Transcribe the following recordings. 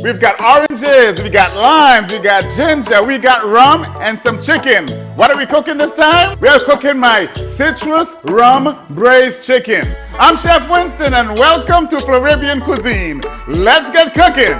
We've got oranges, we got limes, we got ginger, we got rum, and some chicken. What are we cooking this time? We are cooking my citrus rum braised chicken. I'm Chef Winston, and welcome to Floribbean cuisine. Let's get cooking.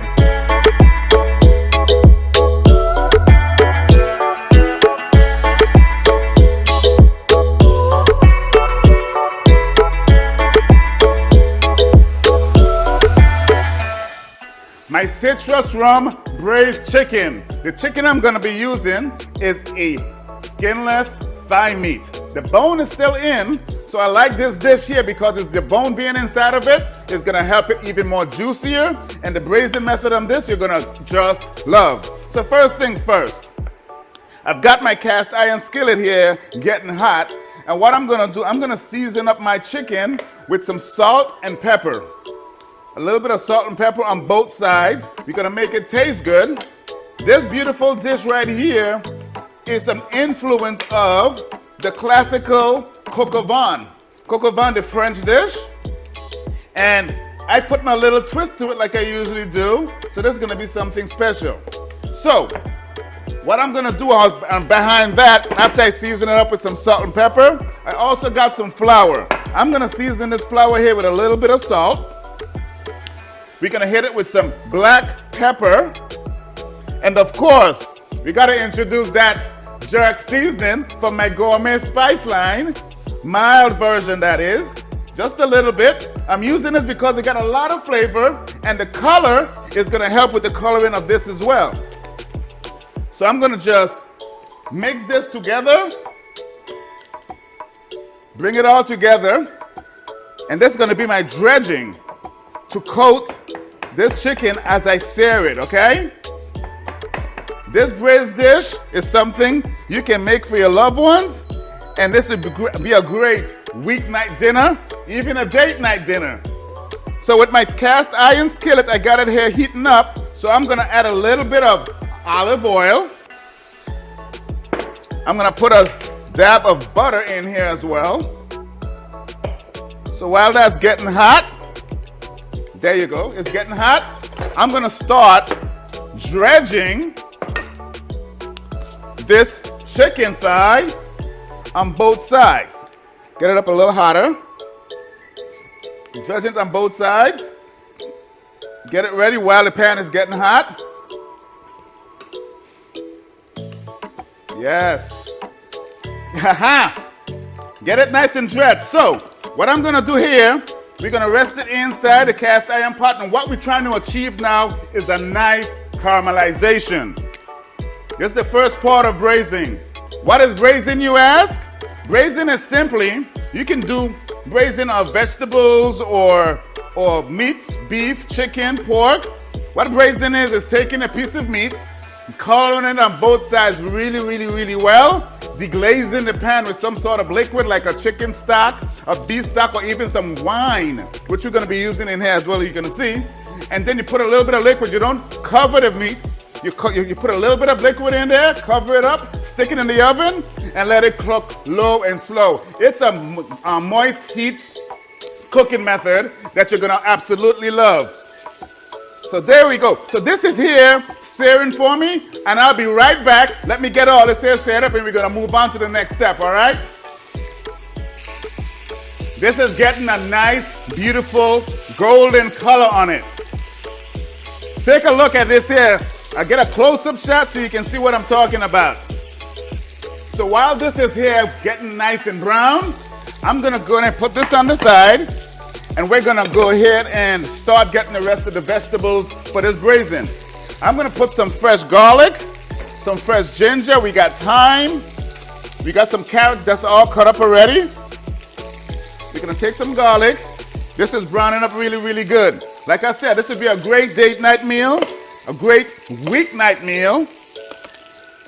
My citrus rum braised chicken. The chicken I'm going to be using is a skinless thigh meat. The bone is still in, so I like this dish here because it's the bone being inside of it is going to help it even more juicier. And the braising method on this you're going to just love. So first things first, I've got my cast iron skillet here getting hot. And what I'm going to do, I'm going to season up my chicken with some salt and pepper. A little bit of salt and pepper on both sides. We're gonna make it taste good. This beautiful dish right here is an influence of the classical coq au vin. Coq au vin, the French dish. And I put my little twist to it like I usually do. So this is gonna be something special. So, what I'm gonna do behind that, after I season it up with some salt and pepper, I also got some flour. I'm gonna season this flour here with a little bit of salt. We're gonna hit it with some black pepper. And of course, we gotta introduce that jerk seasoning from my gourmet spice line. Mild version, that is. Just a little bit. I'm using this because it got a lot of flavor and the color is gonna help with the coloring of this as well. So I'm gonna just mix this together. Bring it all together. And this is gonna be my dredging to coat this chicken as I sear it, okay? This braised dish is something you can make for your loved ones, and this would be a great weeknight dinner, even a date night dinner. So with my cast iron skillet, I got it here heating up, so I'm gonna add a little bit of olive oil. I'm gonna put a dab of butter in here as well. So while that's getting hot, there you go, it's getting hot. I'm gonna start dredging this chicken thigh on both sides. Get it up a little hotter. Dredging it on both sides. Get it ready while the pan is getting hot. Yes. Haha. Get it nice and dredged. So, what I'm gonna do here, we're gonna rest it inside the cast iron pot, and what we're trying to achieve now is a nice caramelization. This is the first part of braising. What is braising, you ask? Braising is simply, you can do braising of vegetables or meats, beef, chicken, pork. What braising is taking a piece of meat, coloring it on both sides really well, deglazing the pan with some sort of liquid like a chicken stock, a beef stock, or even some wine, which we're going to be using in here as well, you're going to see. And then you put a little bit of liquid. You don't cover the meat. You put a little bit of liquid in there, cover it up, stick it in the oven, and let it cook low and slow. It's a moist heat cooking method that you're going to absolutely love. So there we go. So this is here searing for me, and I'll be right back. Let me get all this here set up, and we're gonna move on to the next step, all right? This is getting a nice, beautiful, golden color on it. Take a look at this here. I'll get a close-up shot so you can see what I'm talking about. So while this is here getting nice and brown, I'm gonna go and put this on the side, and we're gonna go ahead and start getting the rest of the vegetables for this braising. I'm gonna put some fresh garlic, some fresh ginger, we got thyme, we got some carrots that's all cut up already. We're gonna take some garlic. This is browning up really good. Like I said, this would be a great date night meal, a great weeknight meal,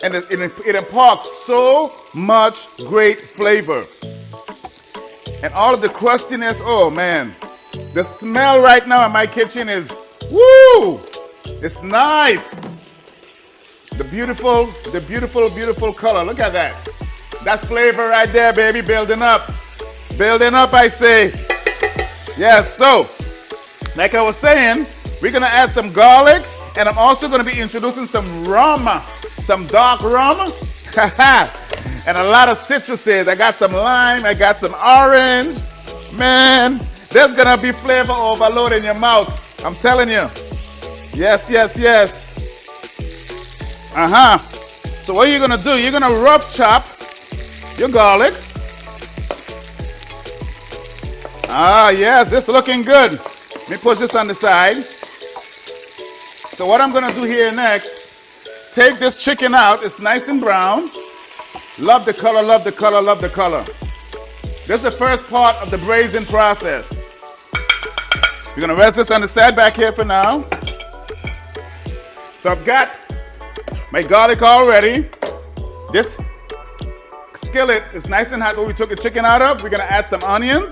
and it imparts so much great flavor. And all of the crustiness, oh man. The smell right now in my kitchen is, woo! It's nice. The beautiful color. Look at that. That's flavor right there, baby. Building up. Building up, I say. Yes, so, like I was saying, we're gonna add some garlic And I'm also going to be introducing some rum, some dark rum, and a lot of citruses. I got some lime, I got some orange. Man, there's going to be flavor overload in your mouth. I'm telling you. Yes, yes, yes. So what you're going to do, you're going to rough chop your garlic. Yes, this is looking good. Let me put this on the side. So what I'm going to do here next, take this chicken out. It's nice and brown. Love the color, love the color, love the color. This is the first part of the braising process. We're going to rest this on the side back here for now. So I've got my garlic all ready. This skillet is nice and hot where we took the chicken out of. We're going to add some onions.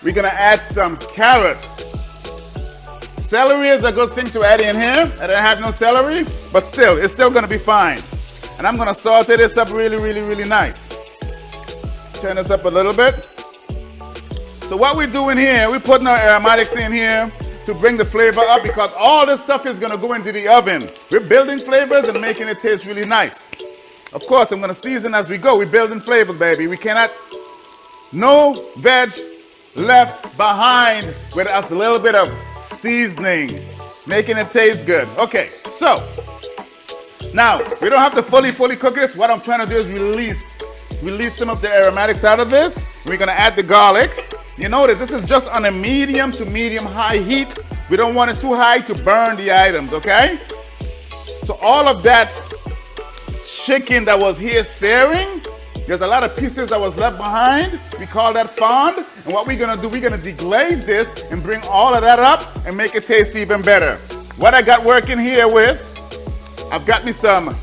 We're going to add some carrots. Celery is a good thing to add in here. I don't have no celery, but still, it's still going to be fine. And I'm going to saute this up really, really, really nice. Turn this up a little bit. So what we're doing here, we're putting our aromatics in here to bring the flavor up because all this stuff is going to go into the oven. We're building flavors and making it taste really nice. Of course, I'm going to season as we go. We're building flavors, baby. We cannot, no veg left behind without a little bit of seasoning, making it taste good. Okay, so now we don't have to fully cook this. What I'm trying to do is release some of the aromatics out of this. We're going to add the garlic. You notice this is just on a medium to medium high heat. We don't want it too high to burn the items, okay? So all of that chicken that was here searing, there's a lot of pieces that was left behind. We call that fond. And what we're going to do, we're going to deglaze this and bring all of that up and make it taste even better. What I got working here with, I've got me some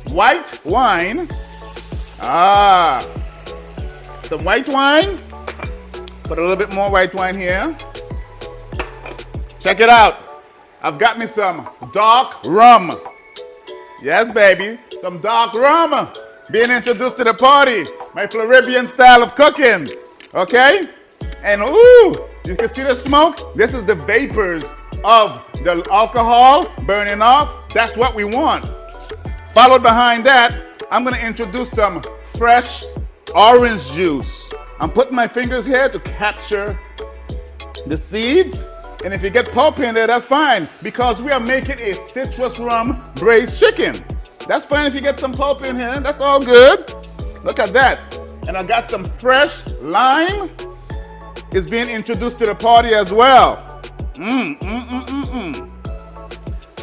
white wine. Some white wine. Put a little bit more white wine here. Check it out. I've got me some dark rum. Yes, baby. Some dark rum. Being introduced to the party. My Floribbean style of cooking. Okay? And ooh, you can see the smoke? This is the vapors of the alcohol burning off. That's what we want. Followed behind that, I'm going to introduce some fresh orange juice. I'm putting my fingers here to capture the seeds. And if you get pulp in there, that's fine. Because we are making a citrus rum braised chicken. That's fine if you get some pulp in here. That's all good. Look at that. And I got some fresh lime. It's being introduced to the party as well.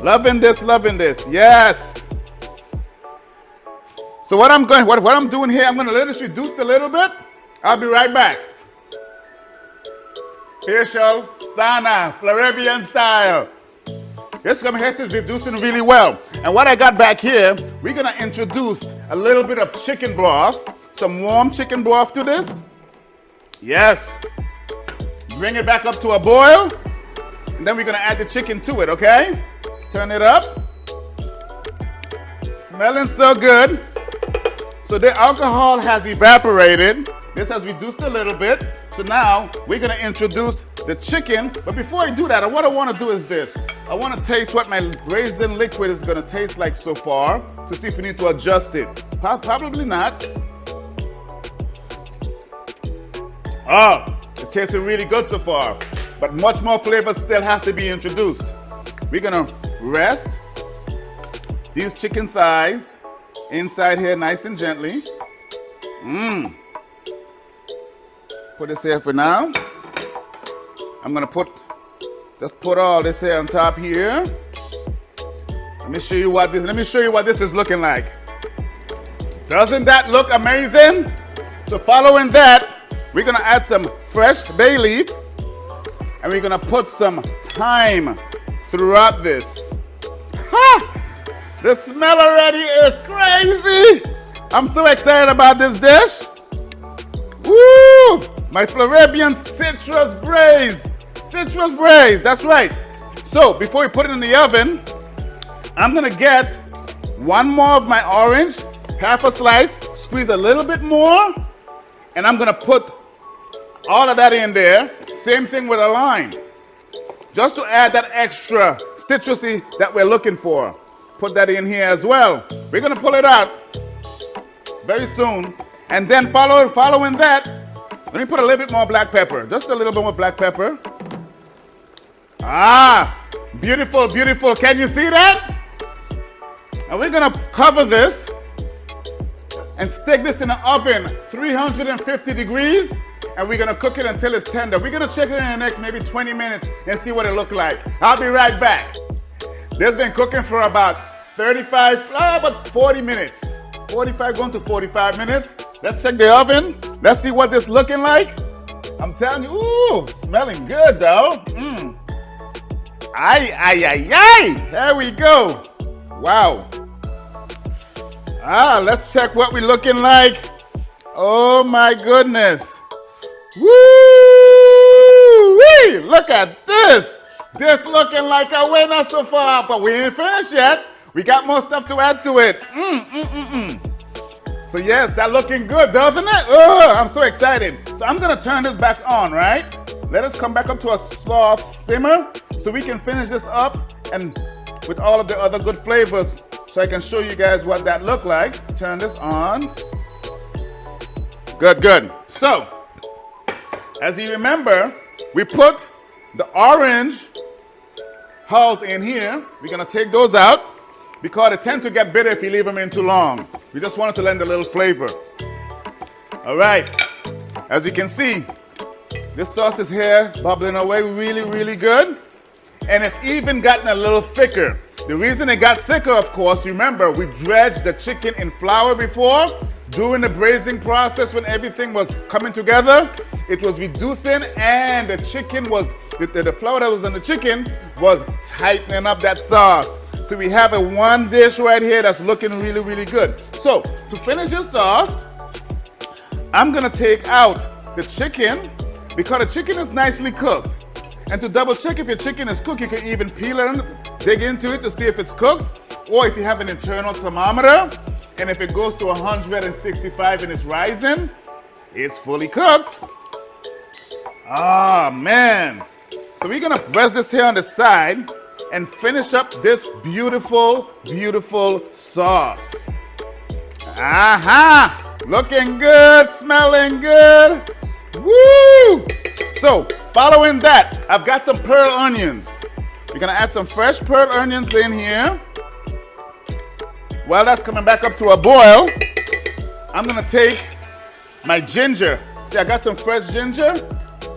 Loving this, loving this. Yes. So what I'm doing here, I'm going to let this reduce a little bit. I'll be right back. Facial sauna, Floribbean style. This is reducing really well. And what I got back here, we're going to introduce a little bit of chicken broth, some warm chicken broth to this. Yes. Bring it back up to a boil. And then we're going to add the chicken to it, okay? Turn it up. Smelling so good. So the alcohol has evaporated. This has reduced a little bit. So now we're going to introduce the chicken. But before I do that, what I want to do is this. I want to taste what my raisin liquid is going to taste like so far to see if we need to adjust it. Probably not. Oh, it's tasting really good so far. But much more flavor still has to be introduced. We're going to rest these chicken thighs inside here nice and gently. Put this here for now. I'm gonna just put all this here on top here. Let me show you what this is looking like. Doesn't that look amazing? So following that, we're gonna add some fresh bay leaf and we're gonna put some thyme throughout this. Ha! The smell already is crazy. I'm so excited about this dish. Woo! My Floribbean citrus braise. Citrus braise, that's right. So before we put it in the oven, I'm gonna get one more of my orange, half a slice, squeeze a little bit more, and I'm gonna put all of that in there. Same thing with a lime. just to add that extra citrusy that we're looking for. Put that in here as well. We're gonna pull it out very soon. And then following that, let me put a little bit more black pepper. Just a little bit more black pepper. Ah, beautiful, beautiful. Can you see that? And we're gonna cover this and stick this in the oven, 350 degrees, and we're gonna cook it until it's tender. We're gonna check it in the next maybe 20 minutes and see what it looks like. I'll be right back. This has been cooking for about 40 minutes. 45 going to 45 minutes. Let's check the oven. Let's see what this looking like. I'm telling you, ooh, smelling good though. Ay, ay, ay, ay. There we go. Wow. Let's check what we're looking like. Oh my goodness. Woo-wee! Look at this. This looking like a winner so far, but we ain't finished yet. We got more stuff to add to it. So yes, that looking good, doesn't it? Oh, I'm so excited. So I'm gonna turn this back on, right? Let us come back up to a soft simmer so we can finish this up and with all of the other good flavors so I can show you guys what that looked like. Turn this on. Good, good. So, as you remember, we put the orange hulls in here. We're gonna take those out because they tend to get bitter if you leave them in too long. We just wanted to lend a little flavor. All right, as you can see, this sauce is here bubbling away really, really good. And it's even gotten a little thicker. The reason it got thicker, of course, remember, we dredged the chicken in flour before. During the braising process, when everything was coming together, it was reducing and the chicken was, the flour that was in the chicken was tightening up that sauce. So we have a one dish right here that's looking really, really good. So to finish your sauce, I'm gonna take out the chicken because the chicken is nicely cooked. And to double check if your chicken is cooked, you can even peel it and dig into it to see if it's cooked. Or if you have an internal thermometer, and if it goes to 165 and it's rising, it's fully cooked. Ah, man. So we're gonna rest this here on the side and finish up this beautiful, beautiful sauce. Aha! Looking good, smelling good. Woo! So, following that, I've got some pearl onions. We're gonna add some fresh pearl onions in here. While that's coming back up to a boil, I'm gonna take my ginger. See, I got some fresh ginger,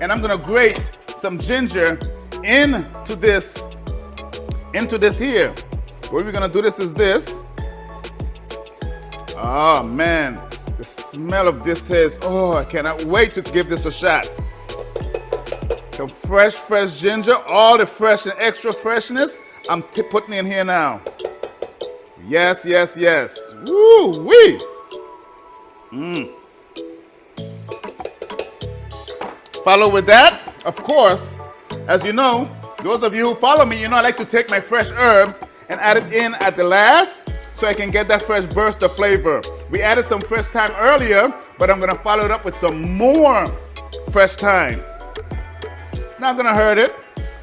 and I'm gonna grate some ginger into this here. What we're gonna do this is this. Oh man, the smell of this is, oh, I cannot wait to give this a shot. Some fresh ginger, all the fresh and extra freshness, I'm putting in here now. Yes, yes, yes. Woo-wee. Follow with that, of course, as you know, those of you who follow me, you know I like to take my fresh herbs and add it in at the last so I can get that fresh burst of flavor. We added some fresh thyme earlier, but I'm gonna follow it up with some more fresh thyme. It's not gonna hurt it,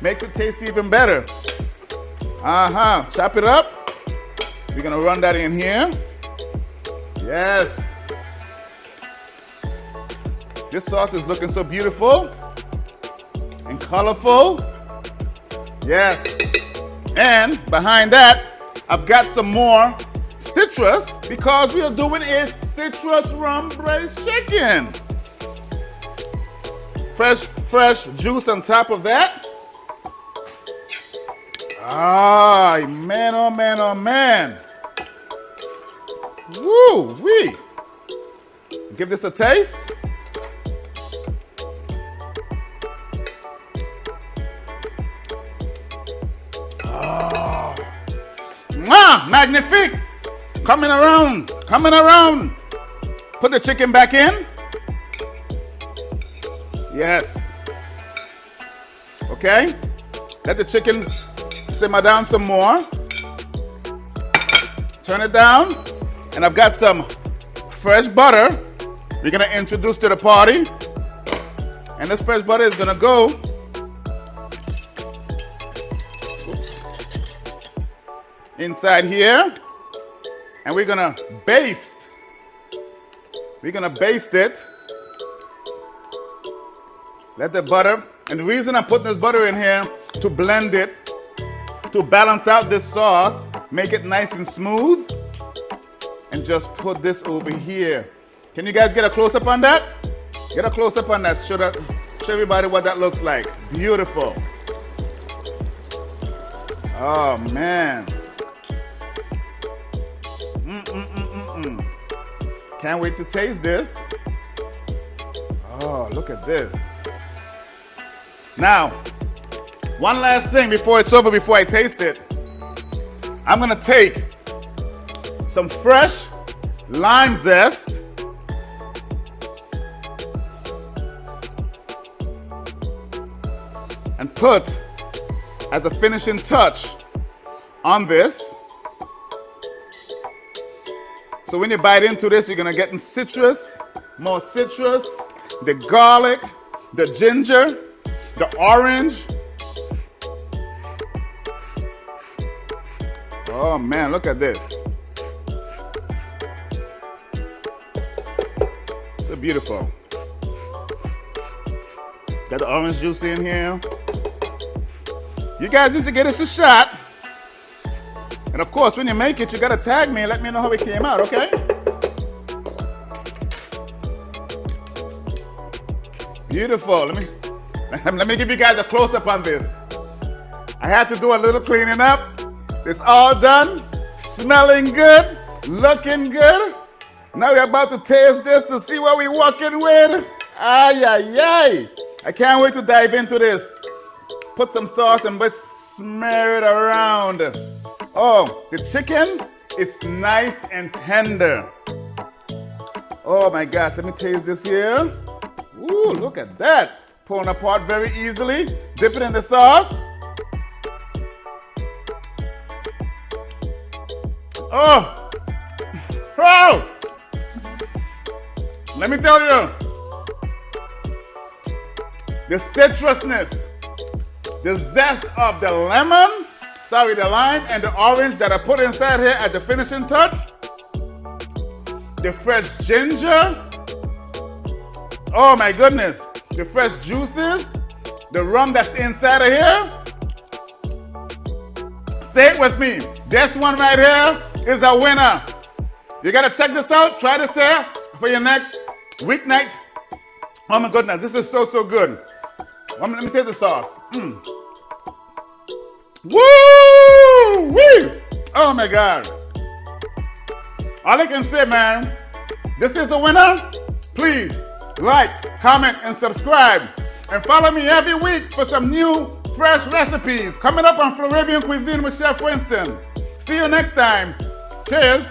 makes it taste even better. Chop it up. We're gonna run that in here. Yes. This sauce is looking so beautiful and colorful. Yes. And behind that, I've got some more citrus because we are doing a citrus-rum braised chicken. Fresh juice on top of that. Ah, man, oh man, oh man. Woo-wee. Give this a taste. Oh. Mwah, magnifique. Coming around, coming around. Put the chicken back in. Yes. Okay. Let the chicken simmer down some more. Turn it down. And I've got some fresh butter we're gonna introduce to the party. And this fresh butter is gonna go inside here. And we're gonna baste. We're gonna baste it. Let the butter, and the reason I'm putting this butter in here to blend it, to balance out this sauce, make it nice and smooth, and just put this over here. Can you guys get a close-up on that? Get a close-up on that. Show everybody what that looks like. Beautiful. Oh man. Can't wait to taste this. Oh, look at this. Now, one last thing before it's over, before I taste it. I'm gonna take some fresh lime zest and put as a finishing touch on this. So when you bite into this, you're gonna get citrus, more citrus, the garlic, the ginger, the orange. Oh man, look at this. So beautiful. Got the orange juice in here. You guys need to get us a shot. And of course, when you make it, you gotta tag me and let me know how it came out, okay? Beautiful. Let me give you guys a close-up on this. I had to do a little cleaning up. It's all done. Smelling good. Looking good. Now we're about to taste this to see what we're working with. Ay, ay, ay. I can't wait to dive into this. Put some sauce and just smear it around. Oh, the chicken is nice and tender. Oh my gosh, let me taste this here. Ooh, look at that. Pulling apart very easily. Dip it in the sauce. Oh! Oh! Let me tell you, the citrusness, the zest of the lemon, the lime and the orange that I put inside here at the finishing touch, the fresh ginger, oh my goodness, the fresh juices, the rum that's inside of here. Say it with me. This one right here is a winner. You gotta check this out. Try this here for your next weeknight. Oh my goodness, this is so, so good. Let me taste the sauce. Woo! Wee! Oh my God. All I can say, man, this is a winner. Please like, comment, and subscribe. And follow me every week for some new, fresh recipes coming up on Floribbean Cuisine with Chef Winston. See you next time. Cheers.